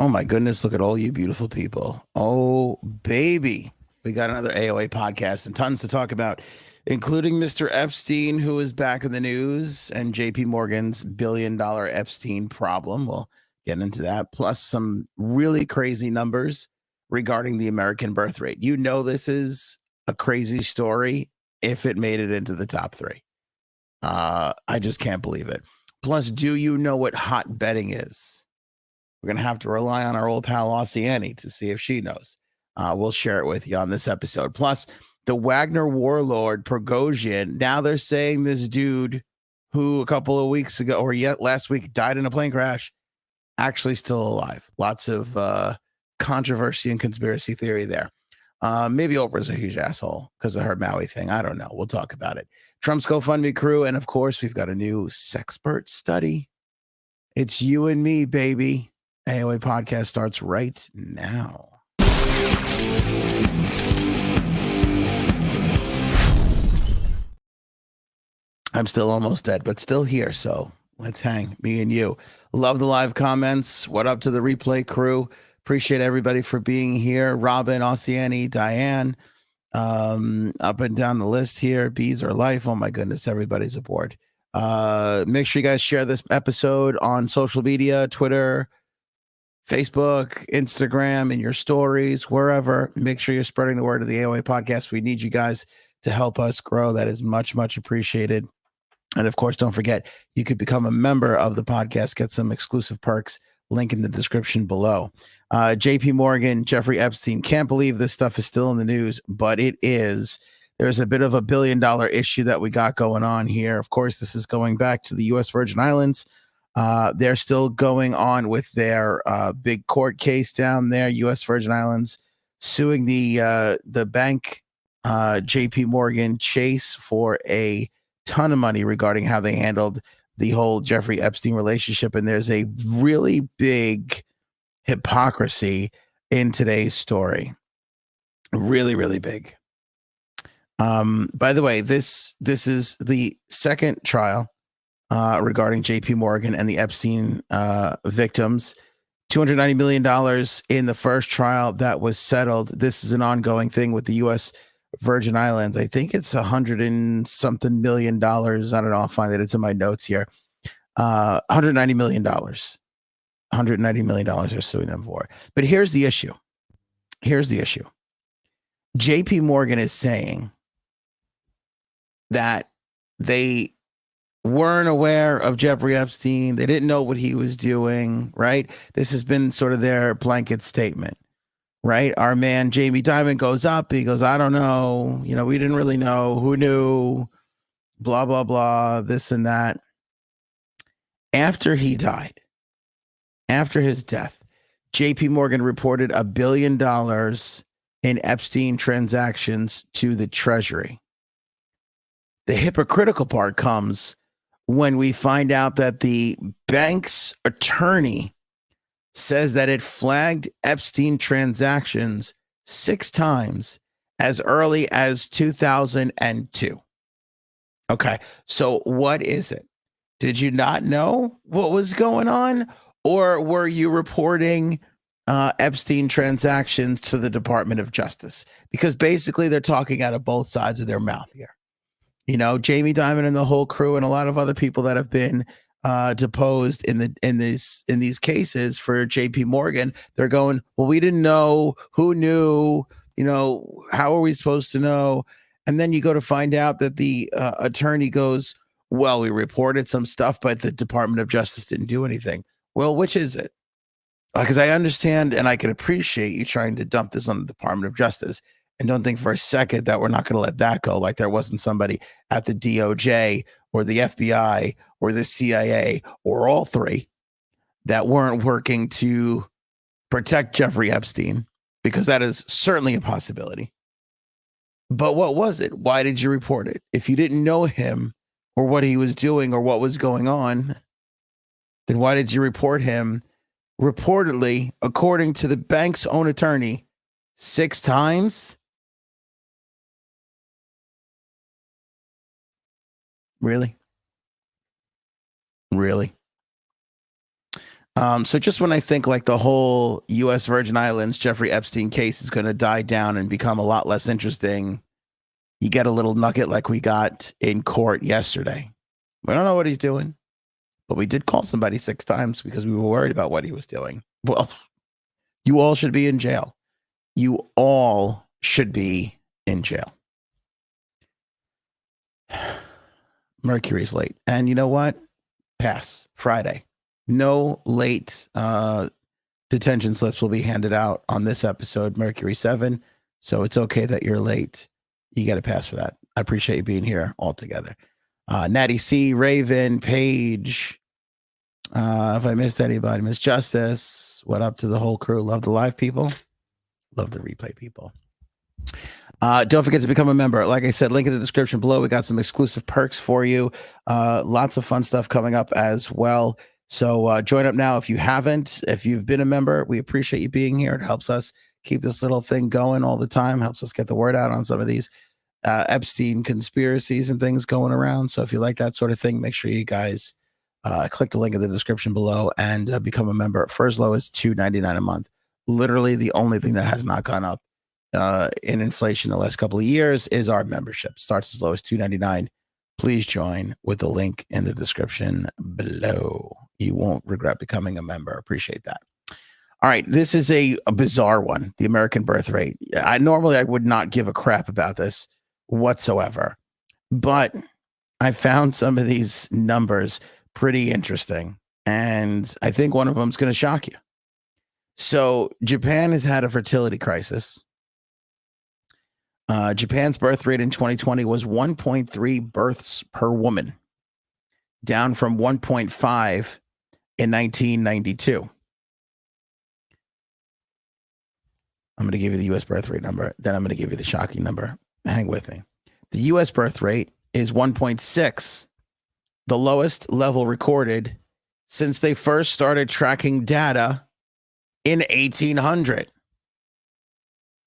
Oh my goodness, look at all you beautiful people. Oh, baby. We got another AOA podcast and tons to talk about, including Mr. Epstein, who is back in the news, and JP Morgan's $1 billion Epstein problem. We'll get into that, plus some really crazy numbers regarding the American birth rate. You know, this is a crazy story if it made it into the top three. I just can't believe it. Plus, do you know what hot betting is? We're going to have to rely on our old pal Oceani to see if she knows. We'll share it with you on this episode. Plus, the Wagner Warlord Prigozhin. Now they're saying this dude who a couple of weeks ago or yet last week died in a plane crash actually still alive. Lots of controversy and conspiracy theory there. Maybe Oprah's a huge asshole because of her Maui thing. I don't know. We'll talk about it. Trump's GoFundMe crew. And of course, we've got a new sexpert study. It's you and me, baby. AOA podcast starts right now. I'm still almost dead, but still here. So let's hang, me and you. Love the live comments. What up to the replay crew? Appreciate everybody for being here. Robin, Oceani, Diane, up and down the list here. Bees are life. Oh my goodness, everybody's aboard. Make sure you guys share this episode on social media, Twitter, Facebook, Instagram, in your stories, wherever. Make sure you're spreading the word of the AOA podcast. We need you guys to help us grow. That is much, much appreciated. And of course, don't forget, you could become a member of the podcast, get some exclusive perks. Link in the description below. JP Morgan, Jeffrey Epstein. Can't believe this stuff is still in the news, but it is. There's a bit of a $1 billion issue that we got going on here. Of course, this is going back to the U.S. Virgin Islands. They're still going on with their big court case down there, U.S. Virgin Islands, suing the bank, JP Morgan Chase, for a ton of money regarding how they handled the whole Jeffrey Epstein relationship. And there's a really big hypocrisy in today's story. Really, really big. By the way, this is the second trial regarding JP Morgan and the Epstein victims. $290 million in the first trial that was settled. This is an ongoing thing with the U.S. Virgin Islands. I think it's $100 and something million. I don't know. I'll find it. It's in my notes here. $190 million. $190 million they're suing them for. But here's the issue. JP Morgan is saying that they weren't aware of Jeffrey Epstein. They didn't know what he was doing, right? This has been sort of their blanket statement, right? Our man, Jamie Dimon, goes up. He goes, I don't know. You know, we didn't really know. Who knew? Blah, blah, blah, this and that. After he died, after his death, JP Morgan reported $1 billion in Epstein transactions to the Treasury. The hypocritical part comes when we find out that the bank's attorney says that it flagged Epstein transactions 6 times as early as 2002. Okay, so what is it? Did you not know what was going on? Or were you reporting Epstein transactions to the Department of Justice? Because basically they're talking out of both sides of their mouth here. You know, Jamie Dimon and the whole crew and a lot of other people that have been deposed in these cases for JP Morgan, they're going, well, we didn't know. Who knew? You know, how are we supposed to know? And then you go to find out that the attorney goes, well, we reported some stuff, but the Department of Justice didn't do anything. Well, which is it? Because I understand and I can appreciate you trying to dump this on the Department of Justice. And don't think for a second that we're not going to let that go. Like there wasn't somebody at the DOJ or the FBI or the CIA or all three that weren't working to protect Jeffrey Epstein, because that is certainly a possibility. But what was it? Why did you report it? If you didn't know him or what he was doing or what was going on, then why did you report him? Reportedly, according to the bank's own attorney, 6 times? Really? So just when I think like the whole U.S. Virgin Islands Jeffrey Epstein case is going to die down and become a lot less interesting, you get a little nugget like we got in court yesterday. We don't know what he's doing, but we did call somebody 6 times because we were worried about what he was doing. Well, you all should be in jail. You all should be in jail. Mercury's late. And you know what? Pass. Friday. No late detention slips will be handed out on this episode, Mercury 7. So it's okay that you're late. You got to pass for that. I appreciate you being here all together. Natty C, Raven, Paige. If I missed anybody, Miss Justice. What up to the whole crew? Love the live people. Love the replay people. Don't forget to become a member. Like I said, link in the description below. We got some exclusive perks for you. Lots of fun stuff coming up as well. So join up now if you haven't. If you've been a member, we appreciate you being here. It helps us keep this little thing going all the time. Helps us get the word out on some of these Epstein conspiracies and things going around. So if you like that sort of thing, make sure you guys click the link in the description below and become a member. For as low as $2.99 a month. Literally the only thing that has not gone up in inflation the last couple of years is our membership. Starts as low as $2.99. Please join with the link in the description below. You won't regret becoming a member. Appreciate that. All right, this is a bizarre one, the American birth rate. I would not give a crap about this whatsoever, but I found some of these numbers pretty interesting, and I think one of them is going to shock you. So Japan has had a fertility crisis. Japan's birth rate in 2020 was 1.3 births per woman, down from 1.5 in 1992. I'm going to give you the U.S. birth rate number. Then I'm going to give you the shocking number. Hang with me. The U.S. birth rate is 1.6, the lowest level recorded since they first started tracking data in 1800.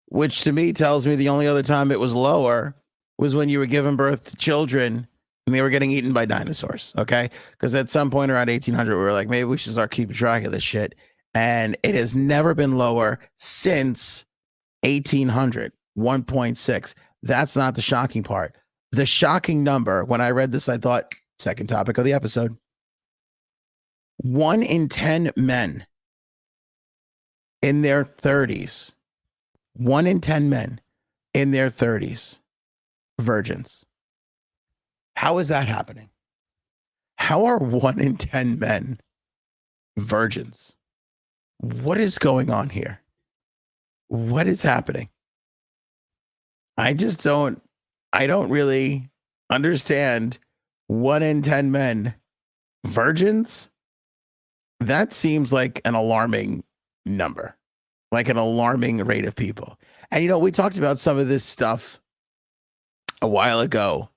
Which to me tells me the only other time it was lower was when you were giving birth to children and they were getting eaten by dinosaurs. Okay. Because at some point around 1800, we were like, maybe we should start keeping track of this shit. And it has never been lower since 1800, 1.6. That's not the shocking part. The shocking number, when I read this, I thought, second topic of the episode, 1 in 10 men in their 30s, 1 in 10 men in their 30s, virgins. How is that happening? How are 1 in 10 men virgins? What is going on here? What is happening? I don't really understand 1 in 10 men virgins. That seems like an alarming number. Like an alarming rate of people. And, we talked about some of this stuff a while ago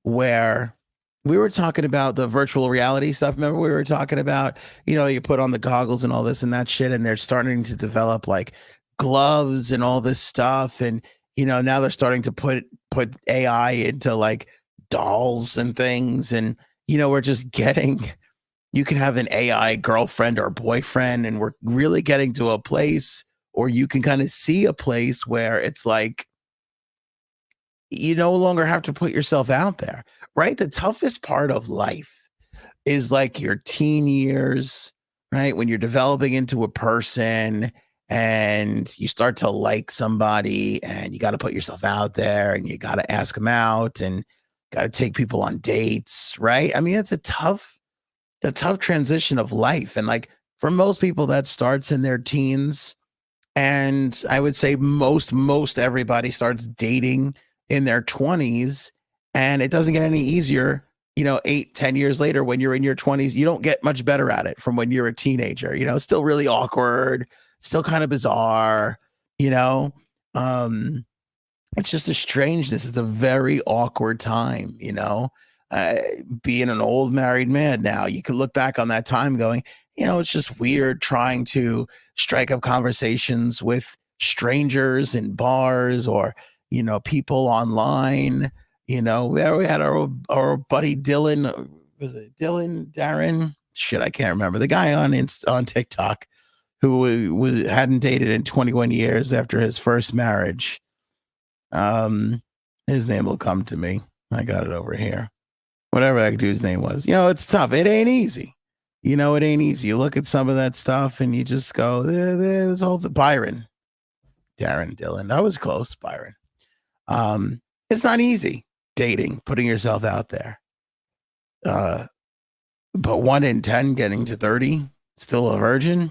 where we were talking about the virtual reality stuff. Remember we were talking about, you put on the goggles and all this and that shit, and they're starting to develop like gloves and all this stuff. And, now they're starting to put AI into like dolls and things. And, we're just getting, you can have an AI girlfriend or boyfriend, and we're really getting to a place, or you can kind of see a place where it's like, you no longer have to put yourself out there, right? The toughest part of life is like your teen years, right? When you're developing into a person and you start to like somebody and you got to put yourself out there and you got to ask them out and got to take people on dates, right? I mean, it's a tough transition of life. And like for most people that starts in their teens, and I would say most everybody starts dating in their 20s, and it doesn't get any easier, 8-10 years later when you're in your 20s. You don't get much better at it from when you're a teenager. It's still really awkward, still kind of bizarre, it's just a strangeness. It's a very awkward time, being an old married man now. You can look back on that time going, it's just weird trying to strike up conversations with strangers in bars or, people online. We had our buddy Dylan. Was it Dylan? Darren? shit, I can't remember. The guy on TikTok who hadn't dated in 21 years after his first marriage. His name will come to me. I got it over here. Whatever that dude's name was. It's tough. It ain't easy. It ain't easy. You look at some of that stuff and you just go, there's all the Byron. Darren Dillon. That was close, Byron. It's not easy dating, putting yourself out there. But 1 in 10 getting to 30, still a virgin.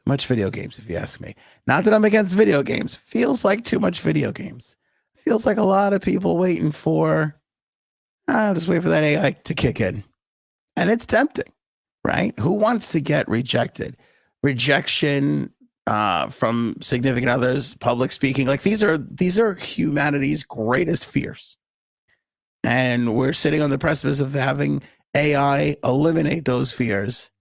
Much video games, if you ask me. Not that I'm against video games. Feels like too much video games. Feels like a lot of people waiting for, just wait for that AI to kick in. And it's tempting, right? Who wants to get rejected? Rejection from significant others, public speaking. Like these are humanity's greatest fears. And we're sitting on the precipice of having AI eliminate those fears.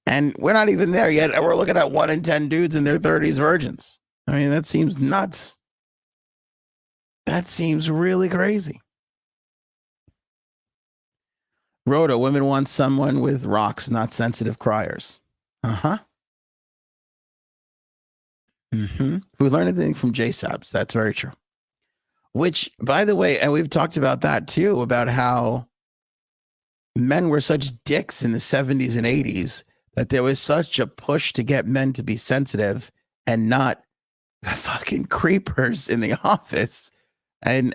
And we're not even there yet. And we're looking at 1 in 10 dudes in their 30s virgins. I mean, that seems nuts. That seems really crazy. Rhoda, women want someone with rocks, not sensitive criers. Uh-huh. Mm-hmm. We learned anything from JSABs. That's very true. Which, by the way, and we've talked about that too, about how men were such dicks in the 70s and 80s that there was such a push to get men to be sensitive and not fucking creepers in the office and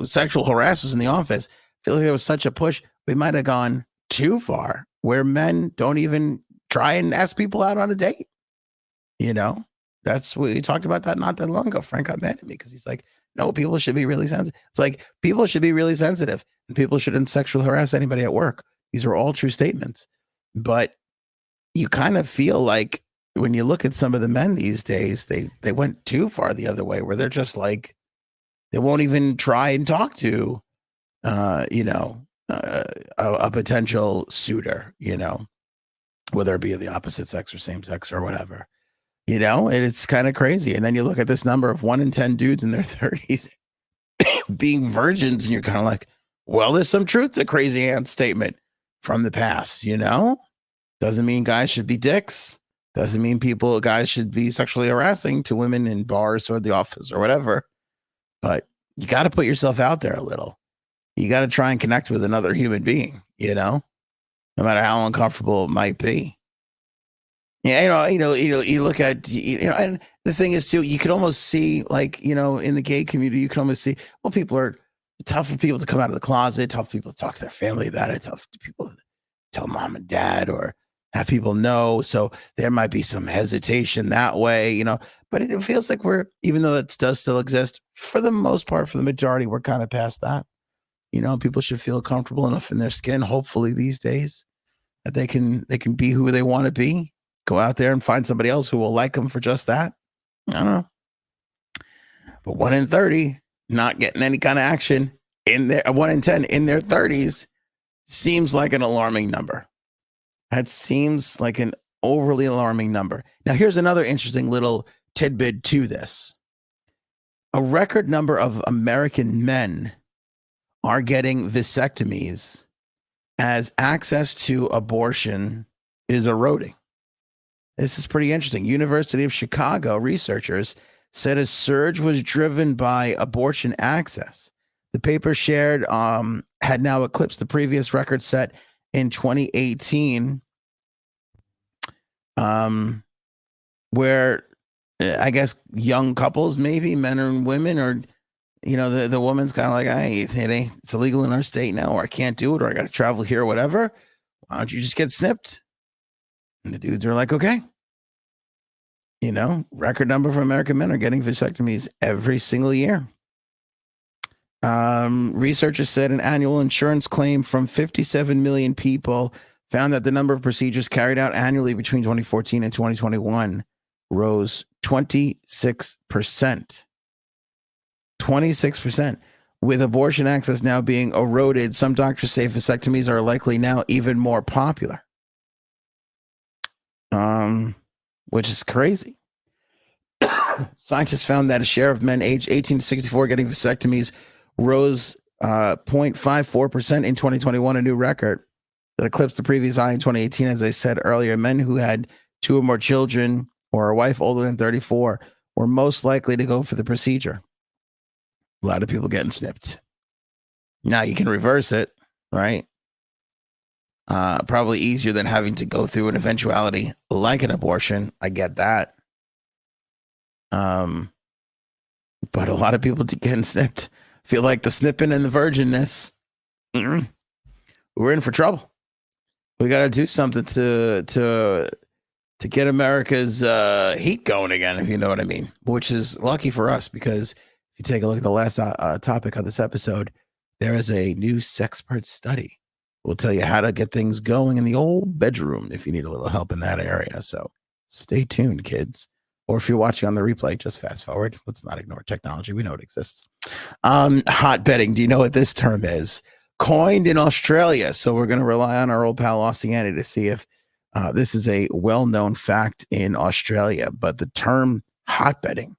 sexual harassers in the office. I feel like there was such a push. We might have gone too far where men don't even try and ask people out on a date. That's what we talked about that not that long ago. Frank got mad at me because he's like, no, people should be really sensitive. It's like people should be really sensitive and people shouldn't sexually harass anybody at work. These are all true statements. But you kind of feel like when you look at some of the men these days, they went too far the other way where they're just like, they won't even try and talk to, a potential suitor, whether it be of the opposite sex or same sex or whatever, and it's kind of crazy. And then you look at this number of 1 in 10 dudes in their 30s being virgins, and you're kind of like, well, there's some truth to Crazy Ant's statement from the past, Doesn't mean guys should be dicks. Doesn't mean guys should be sexually harassing to women in bars or the office or whatever. But you got to put yourself out there a little. You got to try and connect with another human being, no matter how uncomfortable it might be. Yeah, you look at, and the thing is too, you can almost see, like, in the gay community, you can almost see, well, people are tough for people to come out of the closet, tough for people to talk to their family about it, tough for people to tell mom and dad or have people know. So there might be some hesitation that way, but it feels like even though that does still exist, for the most part, for the majority, we're kind of past that. People should feel comfortable enough in their skin, hopefully these days, that they can be who they want to be. Go out there and find somebody else who will like them for just that. I don't know. But 1 in 30 not getting any kind of action in their 1 in 10 in their 30s seems like an alarming number. That seems like an overly alarming number. Now, here's another interesting little tidbit to this. A record number of American men are getting vasectomies as access to abortion is eroding. This is pretty interesting. University of Chicago researchers said a surge was driven by abortion access. The paper shared had now eclipsed the previous record set in 2018, where I guess young couples, maybe men and women, or the woman's kind of like, hey, it's illegal in our state now, or I can't do it, or I got to travel here, or whatever. Why don't you just get snipped? And the dudes are like, okay. Record number of American men are getting vasectomies every single year. Researchers said an annual insurance claim from 57 million people found that the number of procedures carried out annually between 2014 and 2021 rose 26%. 26%. With abortion access now being eroded, some doctors say vasectomies are likely now even more popular. Which is crazy. Scientists found that a share of men aged 18 to 64 getting vasectomies rose 0.54% in 2021, a new record that eclipsed the previous high in 2018. As I said earlier, men who had 2 or more children or a wife older than 34 were most likely to go for the procedure. A lot of people getting snipped. Now you can reverse it, right? Probably easier than having to go through an eventuality like an abortion. I get that. But a lot of people getting snipped feel like the snipping and the virginness. We're in for trouble. We got to do something to get America's heat going again, if you know what I mean. Which is lucky for us, because if you take a look at the last topic of this episode, there is a new sexpert study. We'll tell you how to get things going in the old bedroom if you need a little help in that area. So stay tuned, kids. Or if you're watching on the replay, just fast forward. Let's not ignore technology. We know it exists. Hotbedding. Do you know what this term is? Coined in Australia. So we're going to rely on our old pal Oceani to see if this is a well-known fact in Australia. But the term hotbedding,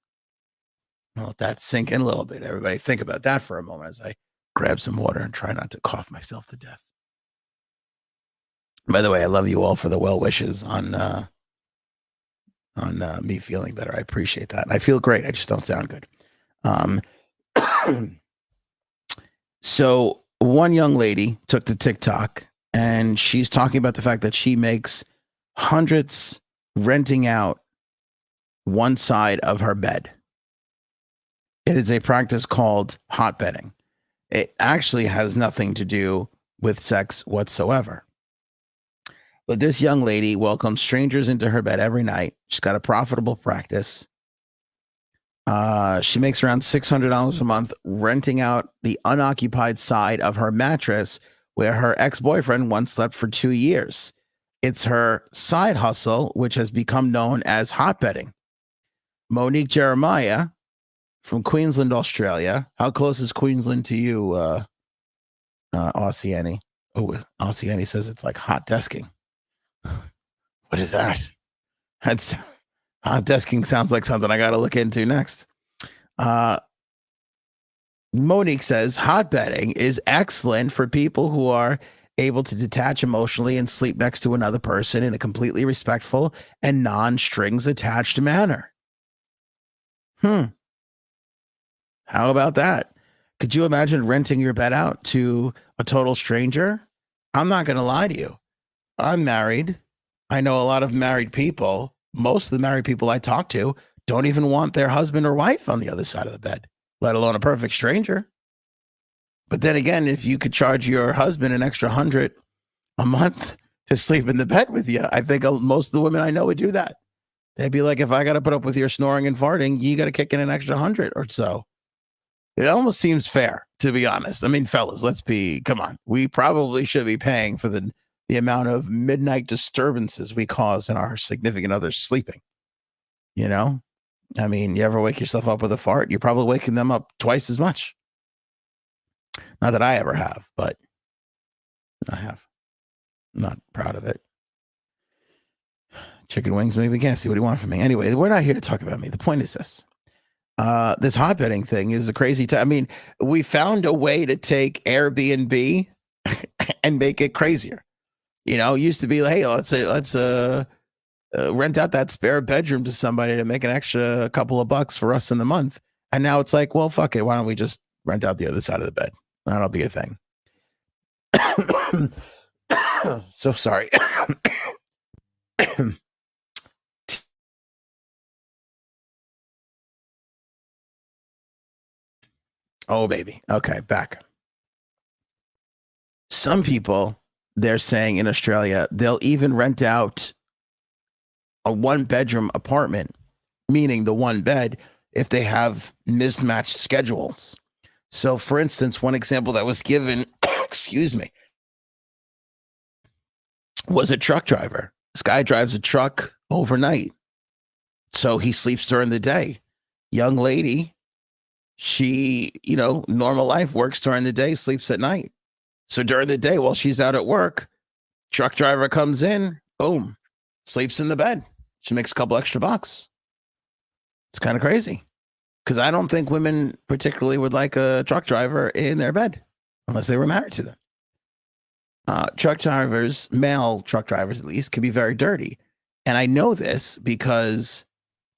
I'll let that sink in a little bit. Everybody think about that for a moment as I grab some water and try not to cough myself to death. By the way, I love you all for the well wishes on me feeling better. I appreciate that. I feel great. I just don't sound good. So one young lady took to TikTok and she's talking about the fact that she makes hundreds renting out one side of her bed. It is a practice called hotbedding. It actually has nothing to do with sex whatsoever. But this young lady welcomes strangers into her bed every night. She's got a profitable practice. She makes around $600 a month renting out the unoccupied side of her mattress where her ex-boyfriend once slept for 2 years. It's her side hustle, which has become known as hotbedding. Monique Jeremiah from Queensland, Australia. How close is Queensland to you, Oceani? Oh, Oceani says it's like hot desking. What is that? That's hot desking sounds like something I got to look into next. Monique says hotbedding is excellent for people who are able to detach emotionally and sleep next to another person in a completely respectful and non-strings attached manner. How about that? Could you imagine renting your bed out to a total stranger? I'm not going to lie to you. I'm married. I know a lot of married people. Most of the married people I talk to don't even want their husband or wife on the other side of the bed, let alone a perfect stranger. But then again, if you could charge your husband an extra $100 a month to sleep in the bed with you, I think most of the women I know would do that. They'd be like, if I got to put up with your snoring and farting, you got to kick in an extra 100 or so. It almost seems fair, to be honest. I mean, fellas, come on. We probably should be paying for the amount of midnight disturbances we cause in our significant others sleeping. You know? I mean, you ever wake yourself up with a fart? You're probably waking them up twice as much. Not that I ever have, but I have. I'm not proud of it. Chicken wings, maybe. Can't see what you want from me. Anyway, we're not here to talk about me. The point is this. This hotbedding thing is a crazy time. I mean, we found a way to take Airbnb and make it crazier. You know, it used to be like, hey, let's rent out that spare bedroom to somebody to make an extra couple of bucks for us in the month. And now it's like, well, fuck it. Why don't we just rent out the other side of the bed? That'll be a thing. So sorry. Oh, baby. Okay, back. Some people, they're saying in Australia, they'll even rent out a 1-bedroom apartment, meaning the one bed, if they have mismatched schedules. So, for instance, one example that was given, excuse me, was a truck driver. This guy drives a truck overnight. So he sleeps during the day. Young lady, she, normal life, works during the day, sleeps at night. So during the day, while she's out at work, truck driver comes in, boom, sleeps in the bed. She makes a couple extra bucks. It's kind of crazy because I don't think women particularly would like a truck driver in their bed. unless they were married to them. Truck drivers, male truck drivers at least, can be very dirty. And I know this because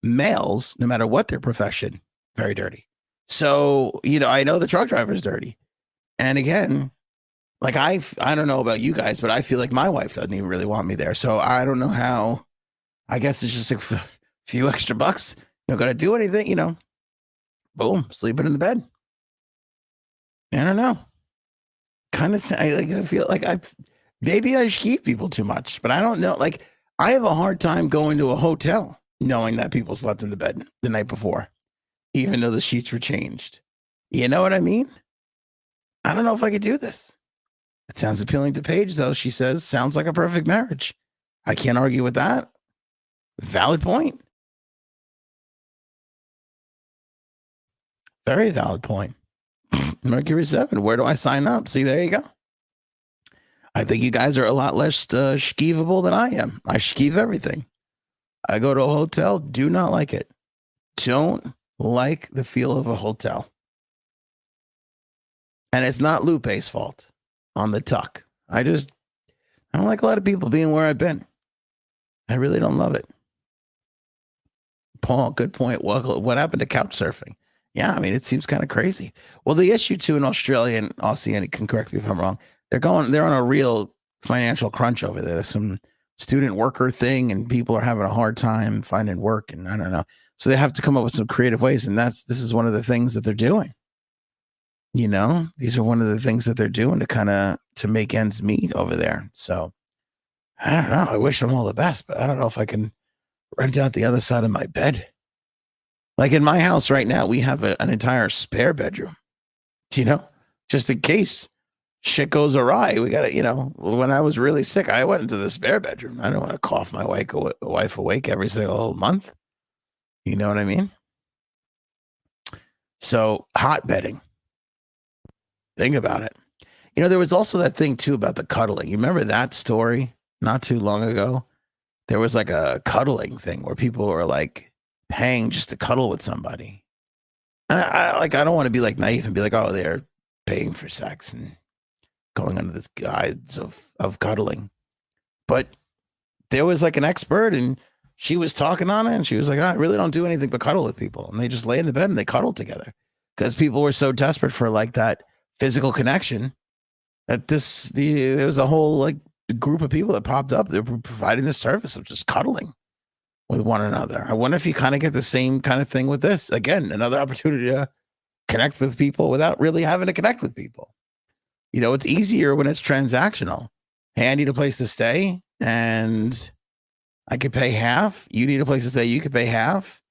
males, no matter what their profession, very dirty. So, I know the truck driver's dirty. And again, like I don't know about you guys, but I feel like my wife doesn't even really want me there. So I don't know how. I guess it's just a few extra bucks. Not gonna do anything, Boom, sleeping in the bed. I don't know. Kind of, I feel like maybe I keep people too much, but I don't know. Like I have a hard time going to a hotel knowing that people slept in the bed the night before, even though the sheets were changed. You know what I mean? I don't know if I could do this. It sounds appealing to Paige, though. She says, sounds like a perfect marriage. I can't argue with that. Valid point. Very valid point. Mercury 7, where do I sign up? See, there you go. I think you guys are a lot less skeevable than I am. I skeeve everything. I go to a hotel, do not like it. Don't like the feel of a hotel. And it's not Lupe's fault on the tuck. I don't like a lot of people being where I've been. I really don't love it. Paul, good point. What happened to couch surfing? Yeah, I mean, it seems kind of crazy. Well, the issue too in Australia, and Aussie, and it can correct me if I'm wrong, they're on a real financial crunch over there. There's some student worker thing, and people are having a hard time finding work, and I don't know. So they have to come up with some creative ways, and this is one of the things that they're doing. These are one of the things that they're doing to make ends meet over there. So I don't know. I wish them all the best, but I don't know if I can rent out the other side of my bed. Like in my house right now, we have an entire spare bedroom, just in case shit goes awry. We got to, when I was really sick, I went into the spare bedroom. I don't want to cough my wife awake every single month. You know what I mean? So hot bedding. Think about it. There was also that thing too about the cuddling. You remember that story not too long ago? There was like a cuddling thing where people were like paying just to cuddle with somebody. And I don't want to be like naive and be like, oh, they're paying for sex and going under this guise of cuddling. But there was like an expert and she was talking on it and she was like, I really don't do anything but cuddle with people. And they just lay in the bed and they cuddle together because people were so desperate for like that physical connection that there was a whole like group of people that popped up. They were providing the service of just cuddling with one another. I wonder if you kind of get the same kind of thing with this. Again, another opportunity to connect with people without really having to connect with people. It's easier when it's transactional. Hey, I need a place to stay and I could pay half. You need a place to stay. You could pay half.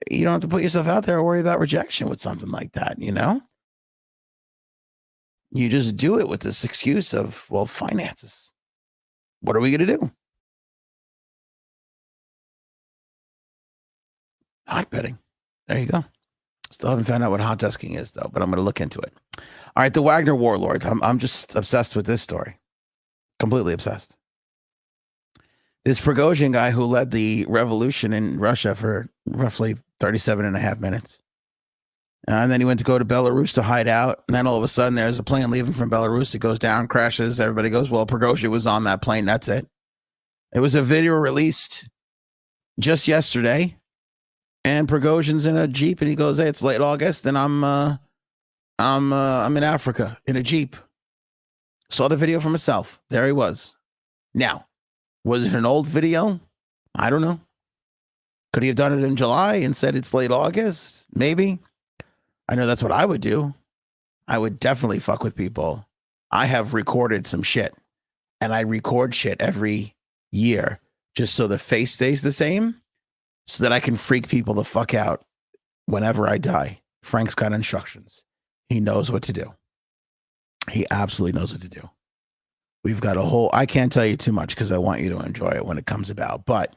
You don't have to put yourself out there or worry about rejection with something like that, You just do it with this excuse of, well, finances. What are we going to do? Hot bedding. There you go. Still haven't found out what hot desking is, though, but I'm going to look into it. All right, the Wagner Warlord. I'm just obsessed with this story. Completely obsessed. This Prigozhin guy who led the revolution in Russia for roughly 37 and a half minutes. And then he went to go to Belarus to hide out. And then all of a sudden, there's a plane leaving from Belarus. It goes down, crashes. Everybody goes, well, Prigozhin was on that plane. That's it. It was a video released just yesterday. And Prigozhin's in a Jeep. And he goes, hey, it's late August. And I'm in Africa in a Jeep. Saw the video for myself. There he was. Now, was it an old video? I don't know. Could he have done it in July and said it's late August? Maybe. I know that's what I would do. I would definitely fuck with people. I have recorded some shit and I record shit every year just so the face stays the same so that I can freak people the fuck out whenever I die. Frank's got instructions. He knows what to do. He absolutely knows what to do. We've got a whole, I can't tell you too much because I want you to enjoy it when it comes about, but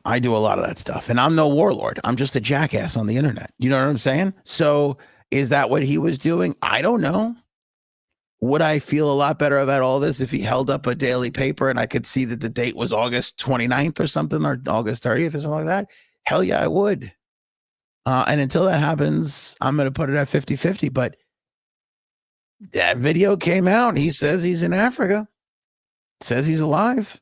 I do a lot of that stuff and I'm no warlord. I'm just a jackass on the internet. You know what I'm saying? So is that what he was doing? I don't know. Would I feel a lot better about all this if he held up a daily paper and I could see that the date was August 29th or something, or August 30th or something like that? Hell yeah, I would. And until that happens, I'm going to put it at 50-50, but That video came out. He says he's in Africa. Says he's alive.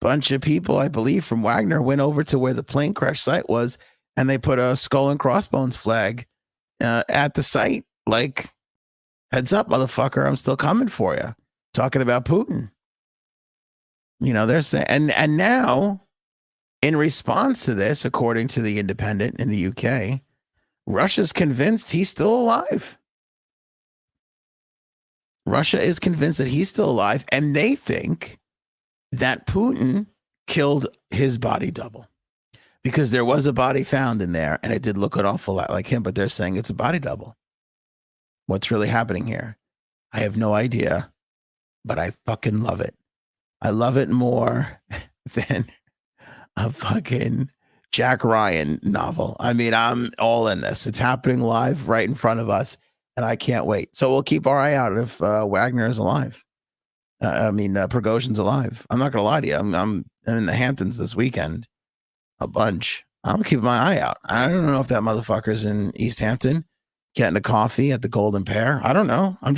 Bunch of people, I believe, from Wagner went over to where the plane crash site was, and they put a skull and crossbones flag at the site. Like, heads up, motherfucker, I'm still coming for you. Talking about Putin. You know, they're saying, and now, in response to this, according to the Independent in the UK, Russia's convinced he's still alive. Russia is convinced that he's still alive, and they think that Putin killed his body double because there was a body found in there, and it did look an awful lot like him, but they're saying it's a body double. What's really happening here? I have no idea, but I fucking love it. I love it more than a fucking Jack Ryan novel. I mean, I'm all in this. It's happening live right in front of us, and I can't wait. So we'll keep our eye out if Wagner is alive. Prigozhin's alive. I'm not going to lie to you. I'm in the Hamptons this weekend, a bunch. I'm keeping my eye out. I don't know if that motherfucker's in East Hampton getting a coffee at the Golden Pear. I don't know. I'm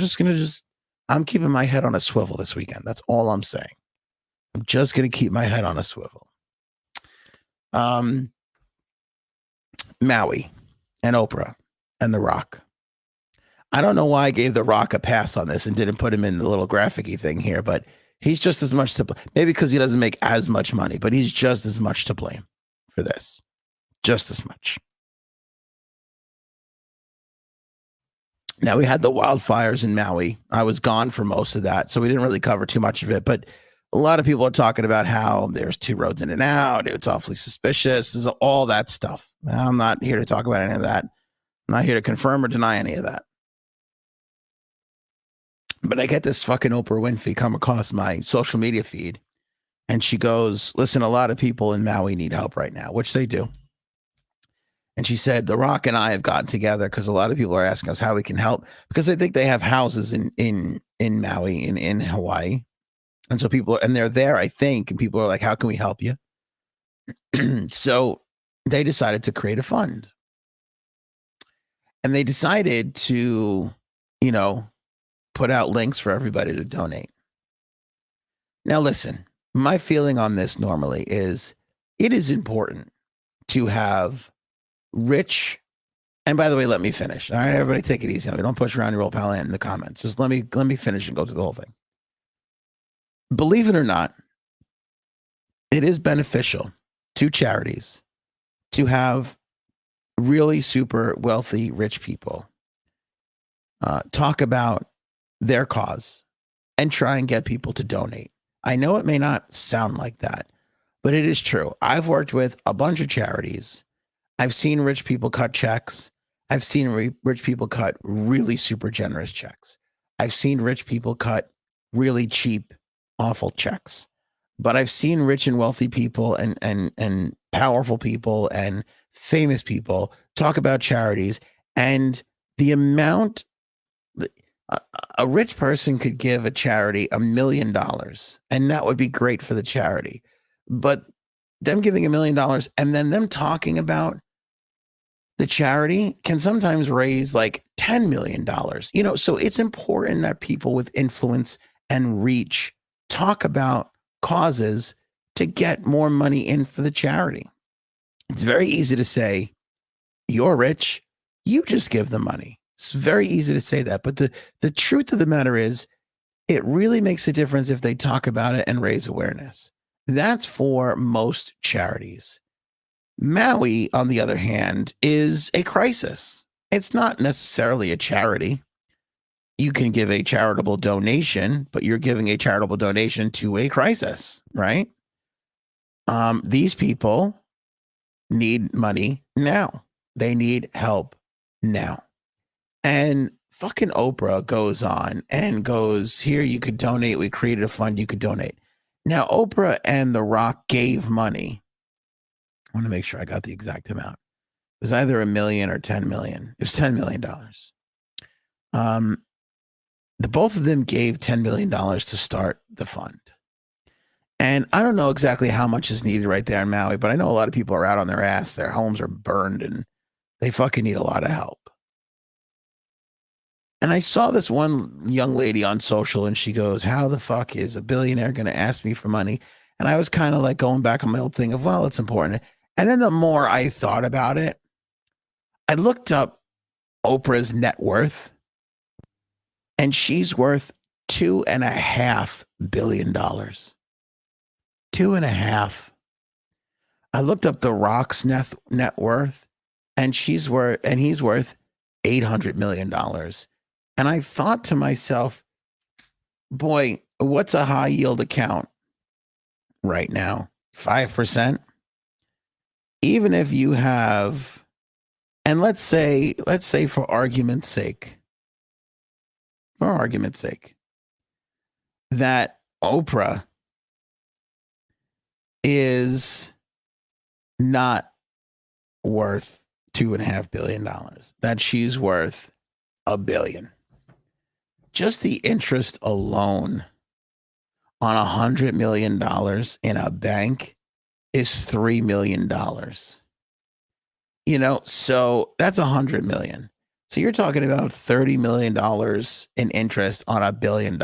keeping my head on a swivel this weekend. That's all I'm saying. I'm just going to keep my head on a swivel. Maui and Oprah and The Rock. I don't know why I gave The Rock a pass on this and didn't put him in the little graphic-y thing here, but he's just as much to blame. Maybe because he doesn't make as much money, but he's just as much to blame for this. Just as much. Now, we had the wildfires in Maui. I was gone for most of that, so we didn't really cover too much of it, but a lot of people are talking about how there's 2 roads in and out. It's awfully suspicious. There's all that stuff. I'm not here to talk about any of that. I'm not here to confirm or deny any of that. But I get this fucking Oprah Winfrey come across my social media feed, and she goes, listen, a lot of people in Maui need help right now, which they do. And she said, The Rock and I have gotten together because a lot of people are asking us how we can help because they think they have houses in Maui, in Hawaii. And so they're there, I think, and people are like, how can we help you? So they decided to create a fund. And they decided to, put out links for everybody to donate. Now, listen, my feeling on this normally is it is important to have rich, and by the way, let me finish. All right, everybody take it easy. Don't push around your old pal in the comments. Just let me finish and go through the whole thing. Believe it or not, it is beneficial to charities to have really super wealthy, rich people talk about their cause and try and get people to donate. I know it may not sound like that, but it is true. I've worked with a bunch of charities. I've seen rich people cut checks. I've seen rich people cut really super generous checks. I've seen rich people cut really cheap, awful checks. But I've seen rich and wealthy people and powerful people and famous people talk about charities, and the amount a rich person could give a charity $1 million, and that would be great for the charity. But them giving $1 million and then them talking about the charity can sometimes raise like $10 million. So it's important that people with influence and reach talk about causes to get more money in for the charity. It's very easy to say, you're rich, you just give the money. It's very easy to say that. But the truth of the matter is, it really makes a difference if they talk about it and raise awareness. That's for most charities. Maui, on the other hand, is a crisis. It's not necessarily a charity. You can give a charitable donation, but you're giving a charitable donation to a crisis, right? These people need money now. They need help now. And fucking Oprah goes on and goes, here, you could donate. We created a fund. You could donate. Now, Oprah and The Rock gave money. I want to make sure I got the exact amount. It was either $1 million or $10 million. It was $10 million. The both of them gave $10 million to start the fund. And I don't know exactly how much is needed right there in Maui, but I know a lot of people are out on their ass. Their homes are burned and they fucking need a lot of help. And I saw this one young lady on social and she goes, how the fuck is a billionaire going to ask me for money? And I was kind of like going back on my old thing of, well, it's important. And then the more I thought about it, I looked up Oprah's net worth and she's worth $2.5 billion. 2.5. I looked up The Rock's net worth and he's worth $800 million. And I thought to myself, boy, what's a high yield account right now? 5%. Even if you have, and let's say for argument's sake, that Oprah is not worth $2.5 billion, that she's worth $1 billion. Just the interest alone on $100 million in a bank is $3 million. You know, so that's $100 million. So you're talking about $30 million in interest on $1 billion.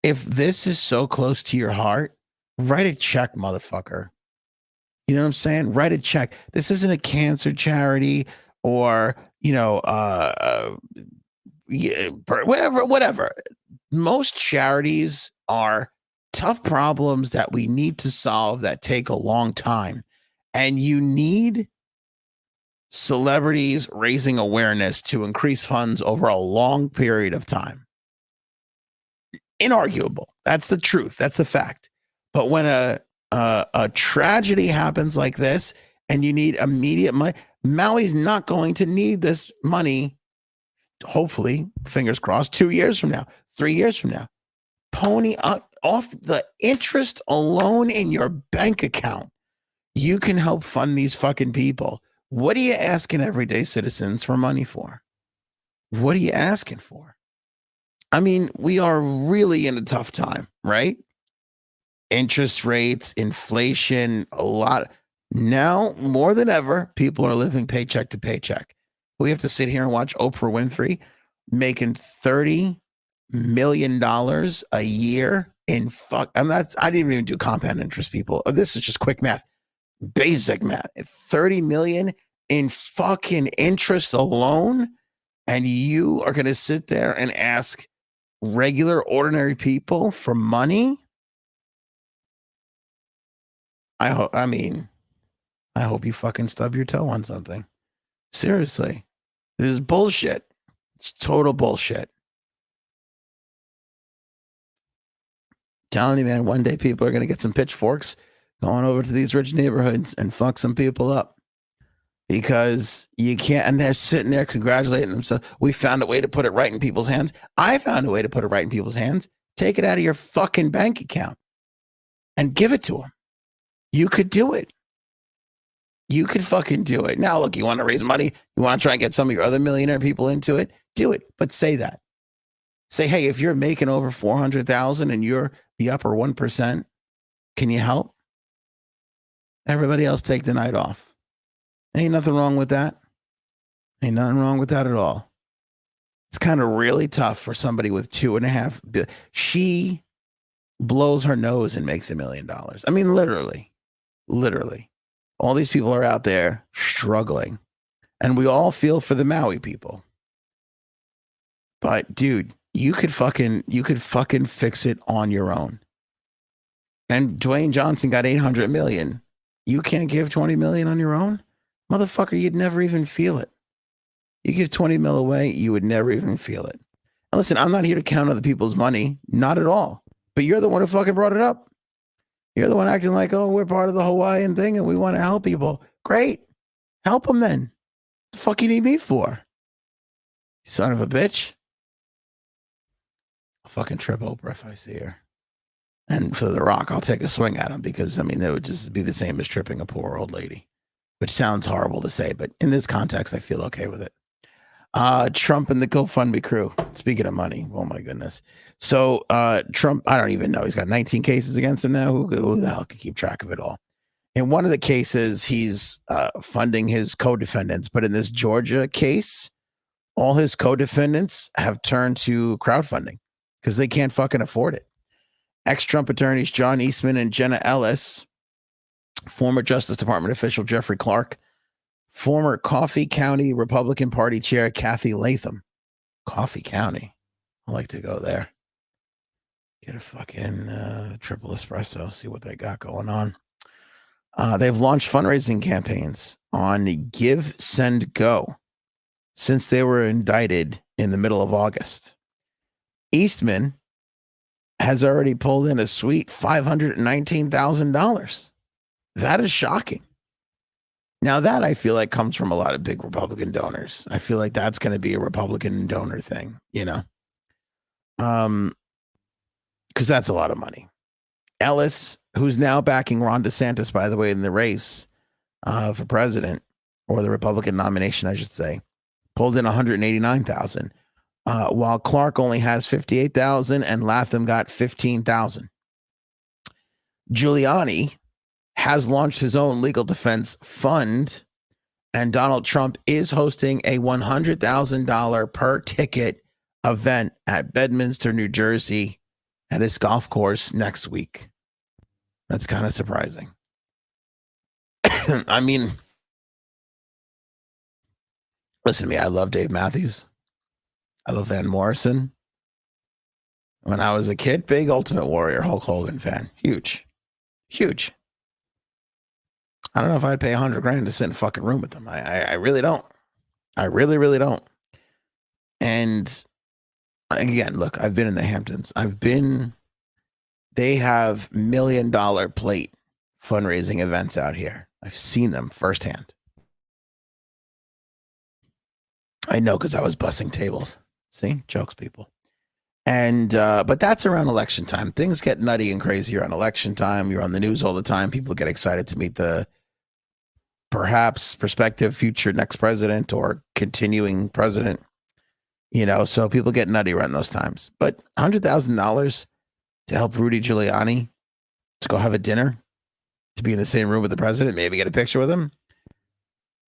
If this is so close to your heart, write a check, motherfucker. You know what I'm saying? Write a check. This isn't a cancer charity or, whatever. Most charities are tough problems that we need to solve that take a long time. And you need celebrities raising awareness to increase funds over a long period of time. Inarguable. That's the truth. That's the fact. But when a tragedy happens like this and you need immediate money, Maui's not going to need this money, hopefully, fingers crossed, 2 years from now, 3 years from now. Pony up off the interest alone in your bank account. You can help fund these fucking people. What are you asking everyday citizens for money for? What are you asking for? I mean, we are really in a tough time, right? Interest rates, inflation, a lot. Now, more than ever, people are living paycheck to paycheck. We have to sit here and watch Oprah Winfrey making $30 million a year in I didn't even do compound interest, people. This is just quick math, basic math. 30 million in fucking interest alone. And you are going to sit there and ask regular, ordinary people for money? I hope you fucking stub your toe on something. Seriously. This is bullshit. It's total bullshit. Telling you, man, one day people are going to get some pitchforks going over to these rich neighborhoods and fuck some people up because you can't. And they're sitting there congratulating themselves. We found a way to put it right in people's hands. I found a way to put it right in people's hands. Take it out of your fucking bank account and give it to them. You could do it. You could fucking do it. Now, look, you want to raise money? You want to try and get some of your other millionaire people into it? Do it. But say that. Say, hey, if you're making over 400,000 and you're the upper 1%, can you help? Everybody else take the night off. Ain't nothing wrong with that. Ain't nothing wrong with that at all. It's kind of really tough for somebody with $2.5 billion. She blows her nose and makes $1 million. I mean, literally. All these people are out there struggling. And we all feel for the Maui people. But dude, you could fucking fix it on your own. And Dwayne Johnson got 800 million. You can't give 20 million on your own? Motherfucker, you'd never even feel it. You give 20 mil away, you would never even feel it. And listen, I'm not here to count other people's money. Not at all. But you're the one who fucking brought it up. You're the one acting like, oh, we're part of the Hawaiian thing and we want to help people. Great. Help them then. What the fuck you need me for? Son of a bitch. I'll fucking trip Oprah if I see her. And for The Rock, I'll take a swing at him because, I mean, that would just be the same as tripping a poor old lady, which sounds horrible to say, but in this context, I feel okay with it. Trump and the GoFundMe crew. Speaking of money, oh my goodness. So Trump, I don't even know. He's got 19 cases against him now. Who the hell can keep track of it all? In one of the cases, he's funding his co-defendants. But in this Georgia case, All his co-defendants have turned to crowdfunding because they can't fucking afford it. Ex-Trump attorneys John Eastman and Jenna Ellis, former Justice Department official Jeffrey Clark, former Coffee County Republican Party Chair Kathy Latham. Coffee County. I like to go there. Get a fucking triple espresso, see what they got going on. They've launched fundraising campaigns on Give, Send, Go since they were indicted in the middle of August. Eastman has already pulled in a sweet $519,000. That is shocking. Now that I feel like comes from a lot of big Republican donors. I feel like that's going to be a Republican donor thing, because that's a lot of money. Ellis, who's now backing Ron DeSantis, by the way, in the race for president, or the Republican nomination, I should say, pulled in $189,000. While Clark only has $58,000 and Latham got $15,000. Giuliani has launched his own legal defense fund, and Donald Trump is hosting a $100,000 per ticket event at Bedminster, New Jersey, at his golf course next week. That's kind of surprising. I mean, listen to me. I love Dave Matthews. I love Van Morrison. When I was a kid, big Ultimate Warrior Hulk Hogan fan. Huge. Huge. I don't know if I'd pay $100,000 to sit in a fucking room with them. I really don't. I really, really don't. And again, look, I've been in the Hamptons. They have $1 million plate fundraising events out here. I've seen them firsthand. I know because I was bussing tables. See, jokes, people. And but that's around election time. Things get nutty and crazy around election time. You're on the news all the time. People get excited to meet the perhaps prospective future next president or continuing president. So people get nutty around those times. But $100,000 to help Rudy Giuliani to go have a dinner, to be in the same room with the president, maybe get a picture with him.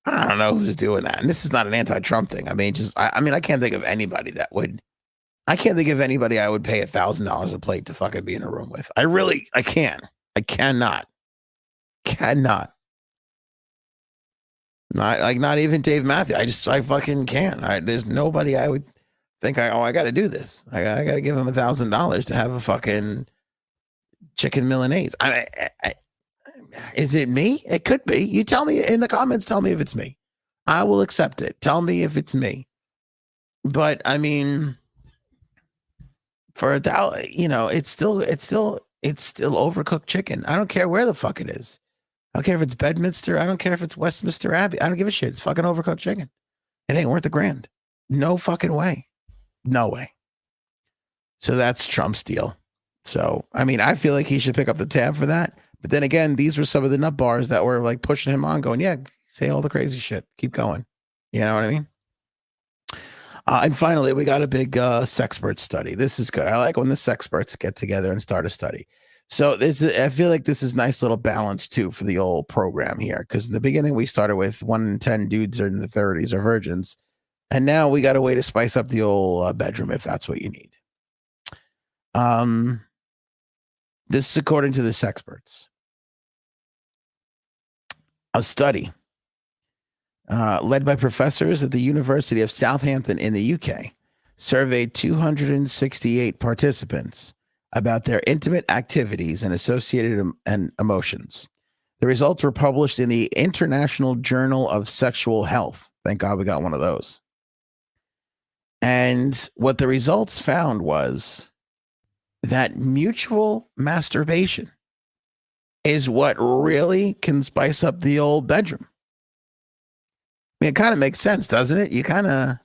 I don't know who's doing that. And this is not an anti-Trump thing. I mean, I can't think of anybody I can't think of anybody I would pay $1,000 a plate to fucking be in a room with. I cannot. Not even Dave Matthews. I fucking can't. There's nobody I would think I got to do this. I got to give him $1,000 to have a fucking chicken Milanese. Is it me? It could be. You tell me in the comments. Tell me if it's me. I will accept it. Tell me if it's me. But I mean, for $1,000, it's still overcooked chicken. I don't care where the fuck it is. I don't care if it's Bedminster. I don't care if it's Westminster Abbey. I don't give a shit. It's fucking overcooked chicken. It ain't worth $1,000. No fucking way. No way. So that's Trump's deal. So, I mean, I feel like he should pick up the tab for that. But then again, these were some of the nut bars that were like pushing him on, going, yeah, say all the crazy shit. Keep going. You know what I mean? And finally, we got a big sexpert study. This is good. I like when the sexperts get together and start a study. So I feel like this is nice little balance too for the old program here. Because in the beginning, we started with 1 in 10 dudes are in the 30s or virgins. And now we got a way to spice up the old bedroom if that's what you need. This is according to the sexperts. A study led by professors at the University of Southampton in the UK surveyed 268 participants about their intimate activities and associated emotions. The results were published in the International Journal of Sexual Health. Thank God we got one of those. And what the results found was that mutual masturbation is what really can spice up the old bedroom. I mean, it kind of makes sense, doesn't it?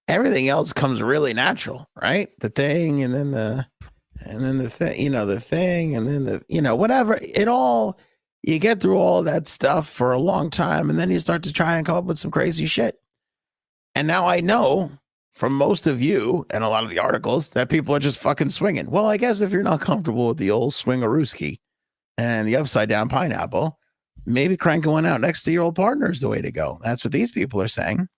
Everything else comes really natural, right? The thing, and then the thing, the thing, and then whatever. You get through all that stuff for a long time, and then you start to try and come up with some crazy shit. And now I know from most of you and a lot of the articles that people are just fucking swinging. Well, I guess if you're not comfortable with the old swingarooski and the upside down pineapple, maybe cranking one out next to your old partner is the way to go. That's what these people are saying.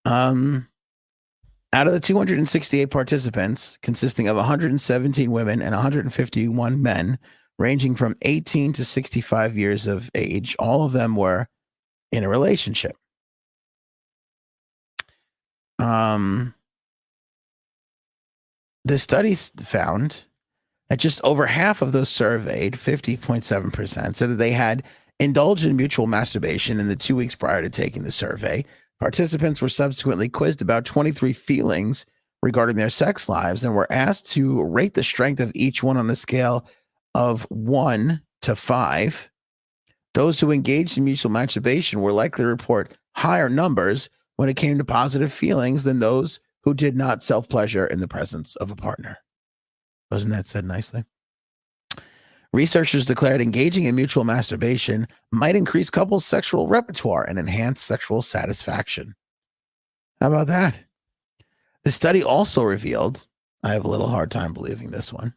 Out of the 268 participants, consisting of 117 women and 151 men, ranging from 18 to 65 years of age, all of them were in a relationship. The studies found that just over half of those surveyed, 50.7%, said that they had indulged in mutual masturbation in the 2 weeks prior to taking the survey. Participants were subsequently quizzed about 23 feelings regarding their sex lives and were asked to rate the strength of each one on a scale of 1 to 5. Those who engaged in mutual masturbation were likely to report higher numbers when it came to positive feelings than those who did not self-pleasure in the presence of a partner. Wasn't that said nicely? Researchers declared engaging in mutual masturbation might increase couples' sexual repertoire and enhance sexual satisfaction. How about that? The study also revealed, I have a little hard time believing this one,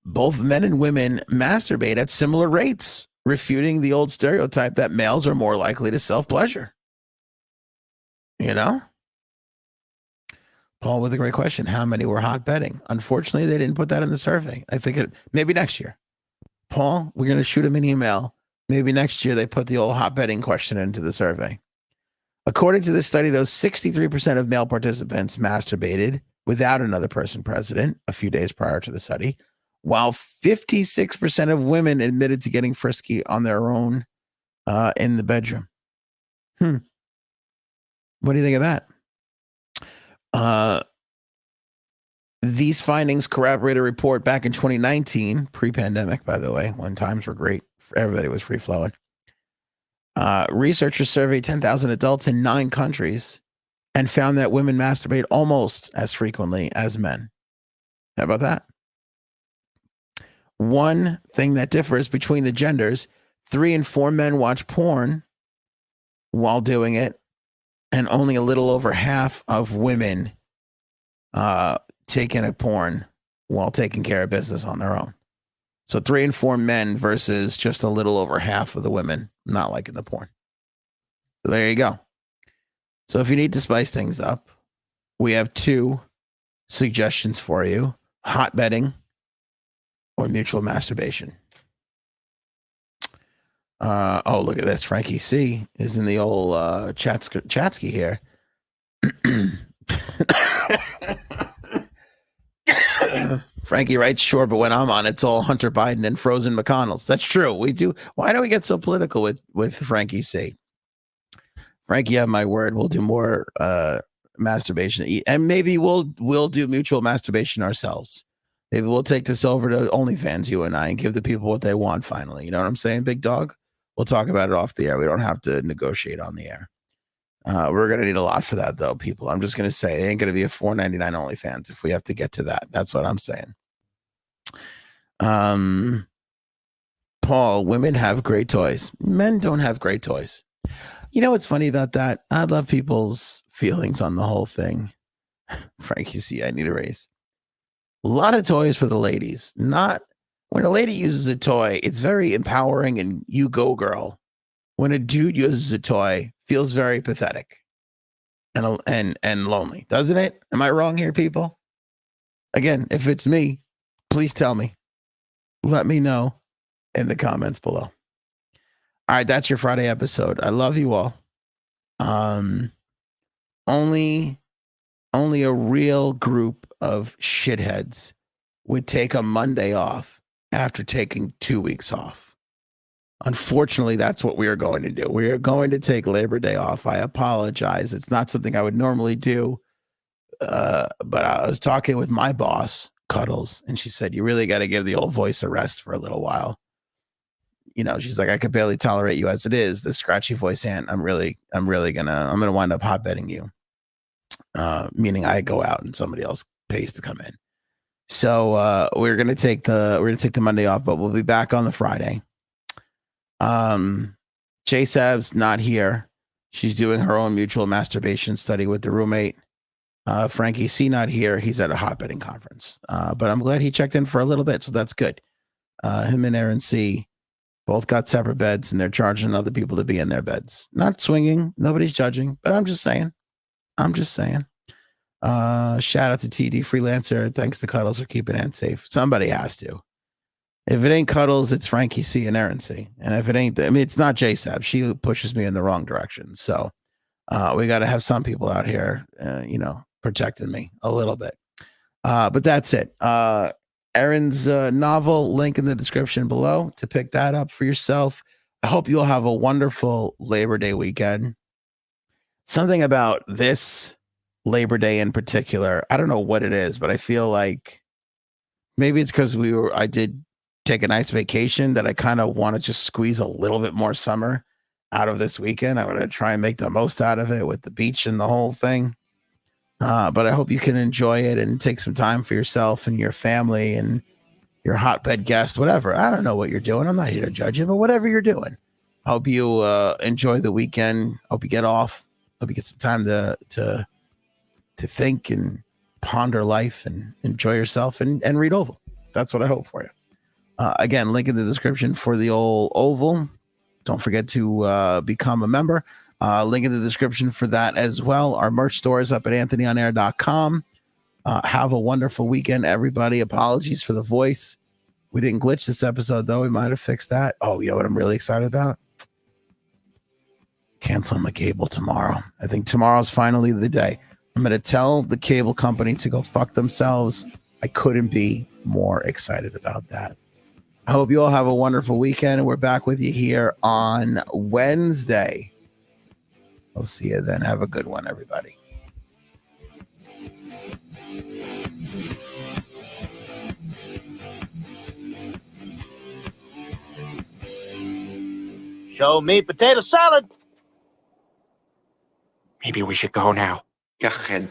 both men and women masturbate at similar rates, refuting the old stereotype that males are more likely to self-pleasure. You know? Paul with a great question. How many were hotbedding? Unfortunately, they didn't put that in the survey. I think maybe next year. Paul, we're going to shoot him an email. Maybe next year they put the old hotbedding question into the survey. According to this study, those 63% of male participants masturbated without another person present a few days prior to the study, while 56% of women admitted to getting frisky on their own in the bedroom. What do you think of that? These findings corroborate a report back in 2019, pre-pandemic, by the way, when times were great. Everybody was free-flowing. Researchers surveyed 10,000 adults in 9 countries and found that women masturbate almost as frequently as men. How about that? One thing that differs between the genders, 3 in 4 men watch porn while doing it, and only a little over half of women take in a porn while taking care of business on their own. So 3 in 4 men versus just a little over half of the women not liking the porn. So there you go. So if you need to spice things up, we have 2 suggestions for you: hotbedding or mutual masturbation. Oh, look at this. Frankie C is in the old Chatsky here. Frankie writes, sure, but when I'm on, it's all Hunter Biden and frozen McConnells. That's true. We do. Why do we get so political with Frankie C? Frankie, you have my word. We'll do more masturbation, and maybe we'll do mutual masturbation ourselves. Maybe we'll take this over to OnlyFans, you and I, and give the people what they want finally. You know what I'm saying, big dog? We'll talk about it off the air. We don't have to negotiate on the air. We're going to need a lot for that, though, people. I'm just going to say it ain't going to be a $4.99 OnlyFans if we have to get to that. That's what I'm saying. Paul, women have great toys. Men don't have great toys. You know what's funny about that? I love people's feelings on the whole thing. Frankie, see, I need a raise. A lot of toys for the ladies. Not when a lady uses a toy, it's very empowering and you go, girl. When a dude uses a toy, feels very pathetic and lonely, doesn't it? Am I wrong here, people? Again, if it's me, please tell me. Let me know in the comments below. All right, that's your Friday episode. I love you all. Only a real group of shitheads would take a Monday off after taking 2 weeks off. Unfortunately, that's what we are going to do. We are going to take Labor Day off. I apologize. It's not something I would normally do. But I was talking with my boss, Cuddles, and she said, you really got to give the old voice a rest for a little while. You know, she's like, I could barely tolerate you as it is. The scratchy voice aunt, I'm gonna wind up hotbedding you. Meaning I go out and somebody else pays to come in. So we're gonna take the Monday off, but we'll be back on the Friday. J-Sab's not here. She's doing her own mutual masturbation study with the roommate. Frankie C not here. He's at a hotbedding conference. But I'm glad he checked in for a little bit, so that's good. Him and Aaron C Both got separate beds, and they're charging other people to be in their beds. Not swinging. Nobody's judging, but I'm just saying. Shout out to TD Freelancer. Thanks to Cuddles for keeping Ann safe. Somebody has to. If it ain't Cuddles, it's Frankie C and Aaron C. And if it ain't, it's not JSAP. She pushes me in the wrong direction. So we got to have some people out here, protecting me a little bit. But that's it. Aaron's novel, link in the description below to pick that up for yourself. I hope you'll have a wonderful Labor Day weekend. Something about this Labor Day in particular, I don't know what it is, but I feel like maybe it's because I did take a nice vacation that I kind of want to just squeeze a little bit more summer out of this weekend. I'm going to try and make the most out of it with the beach and the whole thing. But I hope you can enjoy it and take some time for yourself and your family and your hotbed guest, whatever. I don't know what you're doing. I'm not here to judge you, but whatever you're doing, I hope you enjoy the weekend. Hope you get off. Hope you get some time to think and ponder life and enjoy yourself and read Oval. That's what I hope for you. Again, link in the description for the old Oval. Don't forget to become a member. Link in the description for that as well. Our merch store is up at anthonyonair.com. Have a wonderful weekend, everybody. Apologies for the voice. We didn't glitch this episode, though. We might have fixed that. Oh, you know what I'm really excited about? Canceling my cable tomorrow. I think tomorrow's finally the day. I'm going to tell the cable company to go fuck themselves. I couldn't be more excited about that. I hope you all have a wonderful weekend, and we're back with you here on Wednesday. We'll see you then. Have a good one, everybody. Show me potato salad. Maybe we should go now. Go ahead.